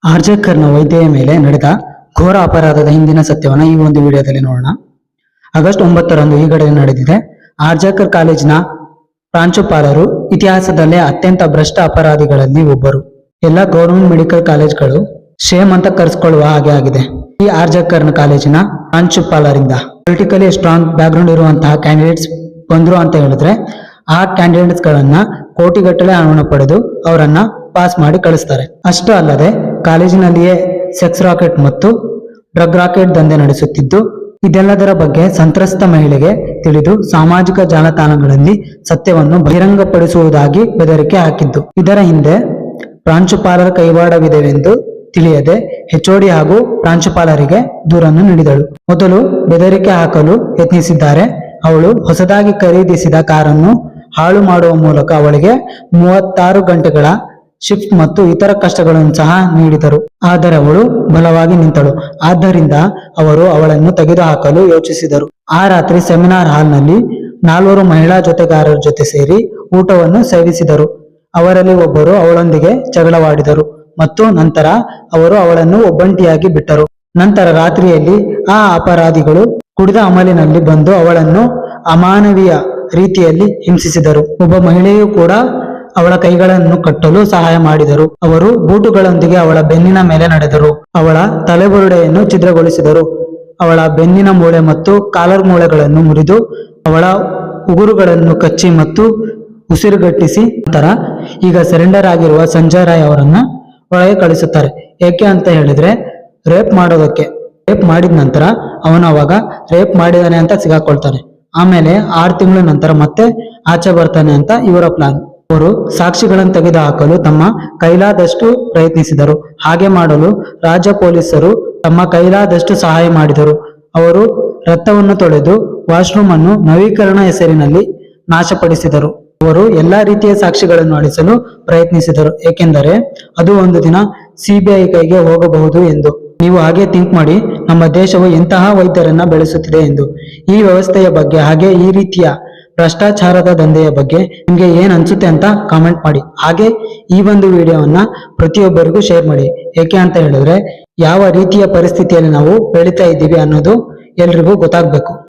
ಆರ್ಜಕರ್ನ ವೈದ್ಯೆಯ ಮೇಲೆ ನಡೆದ ಘೋರ ಅಪರಾಧದ ಹಿಂದಿನ ಸತ್ಯವನ್ನ ಈ ಒಂದು ವಿಡಿಯೋದಲ್ಲಿ ನೋಡೋಣ. ಆಗಸ್ಟ್ 9ರಂದು ಈ ಘಟನೆ ನಡೆದಿದೆ. ಆರ್ಜಕರ್ ಕಾಲೇಜಿನ ಪ್ರಾಂಶುಪಾಲರು ಇತಿಹಾಸದಲ್ಲೇ ಅತ್ಯಂತ ಭ್ರಷ್ಟ ಅಪರಾಧಿಗಳಲ್ಲಿ ಒಬ್ಬರು. ಎಲ್ಲ ಗೌರ್ಮೆಂಟ್ ಮೆಡಿಕಲ್ ಕಾಲೇಜ್ಗಳು ಶೇಮ್ ಅಂತ ಕರೆಸ್ಕೊಳ್ಳುವ ಹಾಗೆ ಆಗಿದೆ. ಈ ಆರ್ಜಕರ್ನ ಕಾಲೇಜಿನ ಪ್ರಾಂಶುಪಾಲರಿಂದ ಪೊಲಿಟಿಕಲಿ ಸ್ಟ್ರಾಂಗ್ ಬ್ಯಾಕ್ಗ್ರೌಂಡ್ ಇರುವಂತಹ ಕ್ಯಾಂಡಿಡೇಟ್ಸ್ ಬಂದ್ರು ಅಂತ ಹೇಳಿದ್ರೆ ಆ ಕ್ಯಾಂಡಿಡೇಟ್ಸ್ ಗಳನ್ನ ಕೋಟಿಗಟ್ಟಲೆ ಹಣ ಪಡೆದು ಅವರನ್ನ ಪಾಸ್ ಮಾಡಿ ಕಳಿಸ್ತಾರೆ. ಅಷ್ಟು ಅಲ್ಲದೆ ಕಾಲೇಜಿನಲ್ಲಿಯೇ ಸೆಕ್ಸ್ ರಾಕೆಟ್ ಮತ್ತು ಡ್ರಗ್ ರಾಕೆಟ್ ದಂಧೆ ನಡೆಸುತ್ತಿದ್ದು, ಇದೆಲ್ಲದರ ಬಗ್ಗೆ ಸಂತ್ರಸ್ತ ಮಹಿಳೆಗೆ ತಿಳಿದು ಸಾಮಾಜಿಕ ಜಾಲತಾಣಗಳಲ್ಲಿ ಸತ್ಯವನ್ನು ಬಹಿರಂಗಪಡಿಸುವುದಾಗಿ ಬೆದರಿಕೆ ಹಾಕಿದ್ದು. ಇದರ ಹಿಂದೆ ಪ್ರಾಂಶುಪಾಲರ ಕೈವಾಡವಿದೆವೆಂದು ತಿಳಿಯದೆ HOD ಹಾಗೂ ಪ್ರಾಂಶುಪಾಲರಿಗೆ ದೂರನ್ನು ನೀಡಿದಳು. ಮೊದಲು ಬೆದರಿಕೆ ಹಾಕಲು ಯತ್ನಿಸಿದ್ದಾರೆ. ಅವಳು ಹೊಸದಾಗಿ ಖರೀದಿಸಿದ ಕಾರನ್ನು ಹಾಳು ಮಾಡುವ ಮೂಲಕ ಅವಳಿಗೆ 36 ಗಂಟೆಗಳ ಶಿಫ್ಟ್ ಮತ್ತು ಇತರ ಕಷ್ಟಗಳನ್ನು ಸಹ ನೀಡಿದರು. ಆದರೆ ಅವಳು ಬಲವಾಗಿ ನಿಂತಳು. ಆದ್ದರಿಂದ ಅವರು ಅವಳನ್ನು ತೆಗೆದುಹಾಕಲು ಯೋಚಿಸಿದರು. ಆ ರಾತ್ರಿ ಸೆಮಿನಾರ್ ಹಾಲ್ನಲ್ಲಿ 4 ಮಹಿಳಾ ಜೊತೆಗಾರರ ಜೊತೆ ಸೇರಿ ಊಟವನ್ನು ಸೇವಿಸಿದರು. ಅವರಲ್ಲಿ ಒಬ್ಬರು ಅವಳೊಂದಿಗೆ ಜಗಳವಾಡಿದರು ಮತ್ತು ನಂತರ ಅವರು ಅವಳನ್ನು ಒಬ್ಬಂಟಿಯಾಗಿ ಬಿಟ್ಟರು. ನಂತರ ರಾತ್ರಿಯಲ್ಲಿ ಆ ಅಪರಾಧಿಗಳು ಕುಡಿದ ಅಮಲಿನಲ್ಲಿ ಬಂದು ಅವಳನ್ನು ಅಮಾನವೀಯ ರೀತಿಯಲ್ಲಿ ಹಿಂಸಿಸಿದರು. ಒಬ್ಬ ಮಹಿಳೆಯು ಕೂಡ ಅವಳ ಕೈಗಳನ್ನು ಕಟ್ಟಲು ಸಹಾಯ ಮಾಡಿದರು. ಅವರು ಬೂಟುಗಳೊಂದಿಗೆ ಅವಳ ಬೆನ್ನಿನ ಮೇಲೆ ನಡೆದರು. ಅವಳ ತಲೆಬುರುಡೆಯನ್ನು ಛಿದ್ರಗೊಳಿಸಿದರು. ಅವಳ ಬೆನ್ನಿನ ಮೂಳೆ ಮತ್ತು ಕಾಲರ್ ಮೂಳೆಗಳನ್ನು ಮುರಿದು ಅವಳ ಉಗುರುಗಳನ್ನು ಕಚ್ಚಿ ಮತ್ತು ಉಸಿರುಗಟ್ಟಿಸಿ ನಂತರ ಈಗ ಸರೆಂಡರ್ ಆಗಿರುವ ಸಂಜಯ್ ರಾಯ್ ಅವರನ್ನ ಒಳಗೆ ಕಳಿಸುತ್ತಾರೆ. ಏಕೆ ಅಂತ ಹೇಳಿದ್ರೆ ರೇಪ್ ಮಾಡೋದಕ್ಕೆ. ರೇಪ್ ಮಾಡಿದ ನಂತರ ಅವನು ಅವಾಗ ರೇಪ್ ಮಾಡಿದಾನೆ ಅಂತ ಸಿಗಾಕೊಳ್ತಾನೆ. ಆಮೇಲೆ 6 ತಿಂಗಳ ನಂತರ ಮತ್ತೆ ಆಚೆ ಬರ್ತಾನೆ ಅಂತ ಇವರ ಪ್ಲಾನ್. ಅವರು ಸಾಕ್ಷಿಗಳನ್ನು ತೆಗೆದುಹಾಕಲು ತಮ್ಮ ಕೈಲಾದಷ್ಟು ಪ್ರಯತ್ನಿಸಿದರು. ಹಾಗೆ ಮಾಡಲು ರಾಜ್ಯ ಪೊಲೀಸರು ತಮ್ಮ ಕೈಲಾದಷ್ಟು ಸಹಾಯ ಮಾಡಿದರು. ಅವರು ರಕ್ತವನ್ನು ತೊಳೆದು ವಾಶ್ರೂಮ್ ಅನ್ನು ನವೀಕರಣ ಹೆಸರಿನಲ್ಲಿ ನಾಶಪಡಿಸಿದರು. ಅವರು ಎಲ್ಲಾ ರೀತಿಯ ಸಾಕ್ಷಿಗಳನ್ನು ಅಳಿಸಲು ಪ್ರಯತ್ನಿಸಿದರು, ಏಕೆಂದರೆ ಅದು ಒಂದು ದಿನ CBI ಕೈಗೆ ಹೋಗಬಹುದು ಎಂದು. ನೀವು ಹಾಗೆ ಥಿಂಕ್ ಮಾಡಿ, ನಮ್ಮ ದೇಶವು ಎಂತಹ ವೈದ್ಯರನ್ನ ಬೆಳೆಸುತ್ತಿದೆ ಎಂದು. ಈ ವ್ಯವಸ್ಥೆಯ ಬಗ್ಗೆ ಹಾಗೆ ಈ ರೀತಿಯ ಭ್ರಷ್ಟಾಚಾರದ ದಂಧೆಯ ಬಗ್ಗೆ ನಿಮ್ಗೆ ಏನ್ ಅನ್ಸುತ್ತೆ ಅಂತ ಕಾಮೆಂಟ್ ಮಾಡಿ. ಹಾಗೆ ಈ ಒಂದು ವಿಡಿಯೋವನ್ನ ಪ್ರತಿಯೊಬ್ಬರಿಗೂ ಶೇರ್ ಮಾಡಿ. ಏಕೆ ಅಂತ ಹೇಳಿದ್ರೆ ಯಾವ ರೀತಿಯ ಪರಿಸ್ಥಿತಿಯಲ್ಲಿ ನಾವು ಬೆಳೀತಾ ಇದ್ದೀವಿ ಅನ್ನೋದು ಎಲ್ರಿಗೂ ಗೊತ್ತಾಗ್ಬೇಕು.